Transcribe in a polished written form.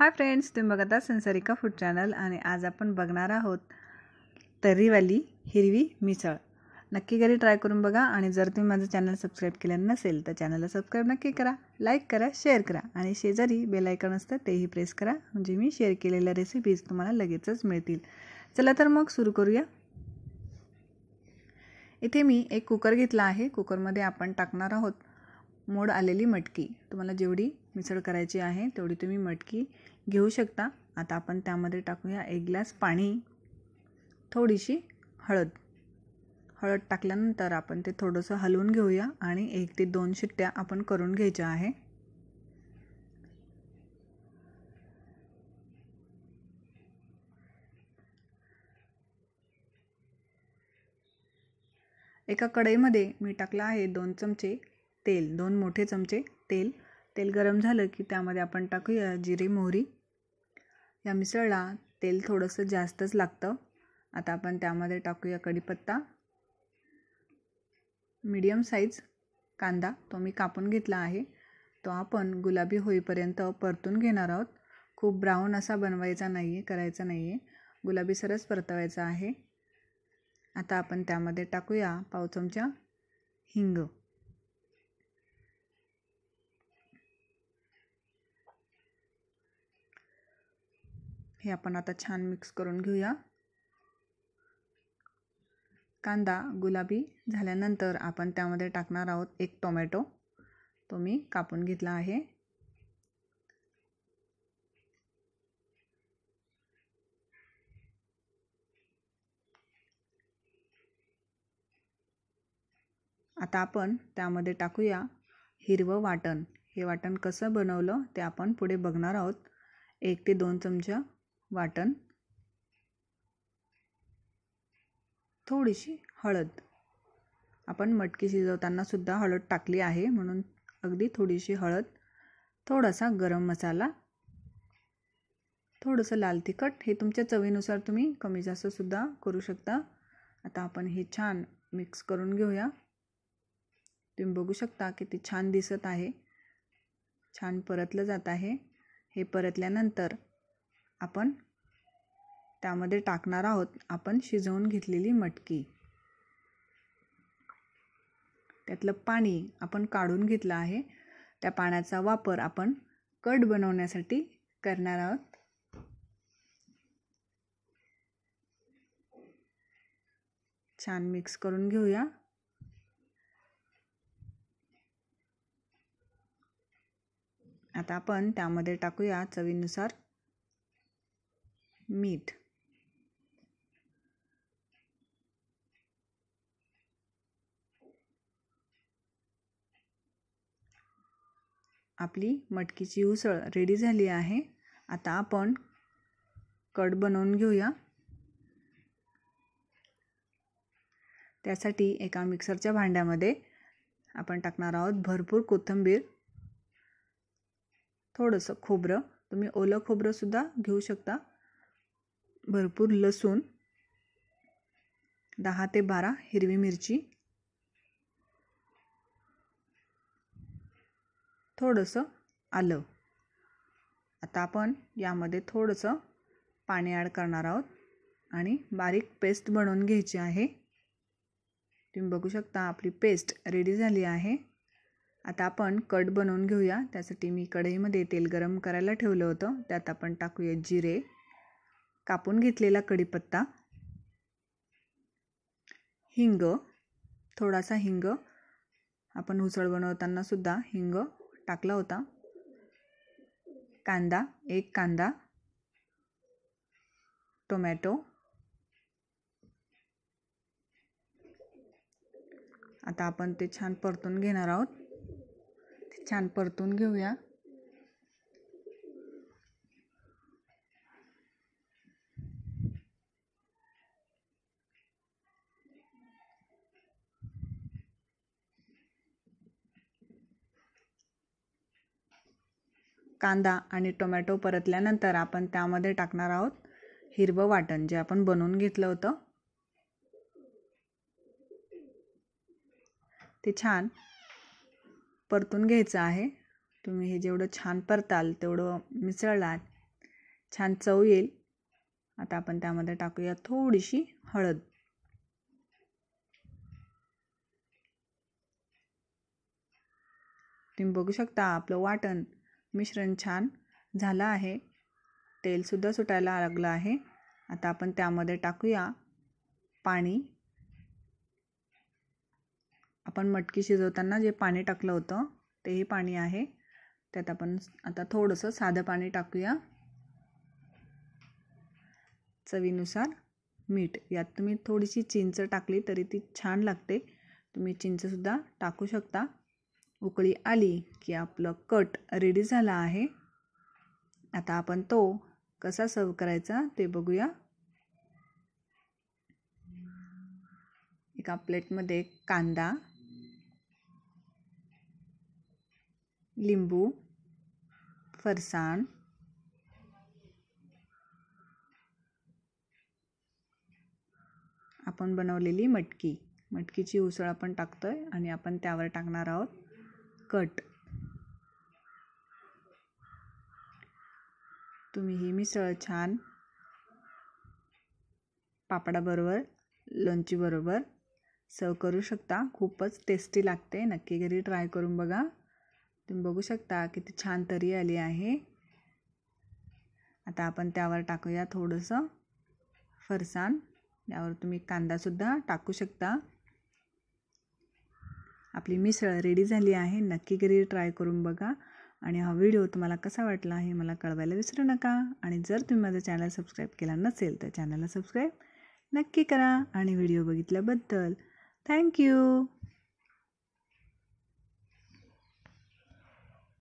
Hi friends, तुम्ही बघत आहात संसारिका फूड चॅनल आणि आज आपण बघणार आहोत तर्रीवाली हिरवी मिसळ। नक्की घरी ट्राय करून बघा आणि जर तुम्ही माझं चॅनल सबस्क्राइब केलं नसेल तर चॅनलला सबस्क्राइब नक्की करा, लाईक करा, शेअर करा आणि शेजारी बेल आयकॉन असतं तेही प्रेस करा म्हणजे मी शेअर केलेल्या रेसिपीज तुम्हाला लगेचच मिळतील। चला तर मग सुरू करूया। इथे मी एक कुकर घेतला आहे। कुकरमध्ये आपण टाकणार आहोत मोड आलेली मटकी। तुम्हाला जेवढी मिसळ करायची आहे तेवढी तुम्ही मटकी घेऊ शकता। आता आपण त्यामध्ये टाकूया 1 ग्लास पाणी, थोडीशी हळद टाकल्यानंतर आपण ते थोडंसं हलवून घेऊया आणि 1 ते 2 शिट्ट्या आपण करून घ्यायच्या आहे। एका कढईमध्ये मी टाकला आहे 2 चमचे तेल, 2 मोठे चमचे तेल। तेल गरम झालं की त्यामध्ये आपण टाकूया जिरे मोहरी। या मिसळला तेल थोडंसं जास्तच लागतं। आता आपण त्यामध्ये टाकूया कढीपत्ता, मीडियम साइज कांदा तो मी कापून घेतला आहे। तो आपण गुलाबी होईपर्यंत परतून घेणार आहोत। खूप ब्राऊन असा बनवायचा नाहीये, करायचा नाहीये, गुलाबी सरस परतवायचा आहे। आता आपण त्यामध्ये टाकूया पाव चमचा हिंग। हे आपण आता छान मिक्स करून घेऊया। कांदा गुलाबी झाल्यानंतर आपण त्यामध्ये टाकणार आहोत 1 टोमॅटो, तो मी कापून घेतला आहे। आता आपण त्यामध्ये टाकूया हिरवं वाटण। हे वाटण कसं बनवलं ते आपण पुढे बघणार आहोत। 1 ते 2 चमचा वाटण, थोडीशी हळद। आपण मटकी शिजवताना सुद्धा हळद टाकली आहे म्हणून अगदी थोडीशी हळद, थोडासा गरम मसाला, थोडंसं लाल तिखट। हे तुमच्या चवीनुसार तुम्ही कमी जास्त सुद्धा करू शकता। आता आपण हे छान मिक्स करून घेऊया। तुम्ही बघू शकता किती छान दिसत आहे, छान परतलं जात आहे। हे परतल्यानंतर आपण त्यामध्ये टाकणार आहोत आपण शिजवून घेतलेली मटकी। त्यातलं पाणी आपण काढून घेतलं आहे। त्या पाण्याचा वापर आपण कढ बनवण्यासाठी करणार आहोत। छान मिक्स करून घेऊया। आता आपण त्यामध्ये टाकूया चवीनुसार मीठ। आपली मटकीची उसळ रेडी झाली आहे। आता आपण कढ बनवून घेऊया। त्यासाठी एका मिक्सरच्या भांड्यामध्ये आपण टाकणार आहोत भरपूर कोथिंबीर, थोडंसं खोबरं, तुम्ही ओलं खोबरं सुद्धा घेऊ शकता, भरपूर लसूण, 10 ते 12 हिरवी मिरची, थोडंसं आलं। आता आपण यामध्ये थोडंसं पाणी ॲड करणार आहोत आणि बारीक पेस्ट बनवून घ्यायची आहे। तुम्ही बघू शकता आपली पेस्ट रेडी झाली आहे। आता आपण कढ बनवून घेऊया। त्यासाठी मी कढईमध्ये तेल गरम करायला ठेवलं होतं। त्यात आपण टाकूया जिरे, कापून घेतलेला कढीपत्ता, हिंग, थोडासा हिंग, आपण उसळ बनवताना सुद्धा हिंग टाकला होता। कांदा, 1 कांदा, टोमॅटो। आता आपण ते छान परतून घेणार आहोत। ते छान परतून घेऊया। कांदा आणि टोमॅटो परतल्यानंतर आपण त्यामध्ये टाकणार आहोत हिरवं वाटण जे आपण बनवून घेतलं होतं। ते छान परतून घ्यायचं आहे। तुम्ही हे जेवढं छान परताल तेवढं मिसळला छान चव येईल. आता आपण त्यामध्ये टाकूया थोडीशी हळद. तुम्ही बघू शकता आपलं वाटण मिश्रण छान झालं आहे. तेलसुद्धा सुटायला लागलं आहे. आता आपण त्यामध्ये टाकूया पाणी. आपण मटकी शिजवताना जे पाणी टाकलं होतं तेही पाणी आहे. त्यात आपण आता थोडंसं साधं पाणी टाकूया. चवीनुसार मीठ. यात तुम्ही थोडीशी चिंच टाकली तरी ती छान लागते. तुम्ही चिंचसुद्धा टाकू शकता. उकळी आली की आपलं कट रेडी झाला आहे. आता आपण तो कसा सर्व करायचा ते बघूया. एका प्लेटमध्ये कांदा, लिंबू, फरसाण, आपण बनवलेली मटकीची उसळ आपण टाकतोय आणि आपण त्यावर टाकणार आहोत कट. तुम्ही ही मिसळ छान पापडाबरोबर, लोणचीबरोबर सर्व करू शकता. खूपच टेस्टी लागते. नक्की घरी ट्राय करून बघा. तुम्ही बघू शकता किती छान तरी आली आहे. आता आपण त्यावर टाकूया थोडंसं फरसाण. यावर तुम्ही कांदासुद्धा टाकू शकता. आपली मिसळ रेडी झाली आहे. नक्की घरी ट्राय करून बघा. आणि हा व्हिडिओ तुम्हाला कसा वाटला आहे मला कळवायला विसरू नका. आणि जर तुम्ही माझं चॅनल सबस्क्राईब केला नसेल तर चॅनलला सबस्क्राईब नक्की करा. आणि व्हिडिओ बघितल्याबद्दल थँक्यू.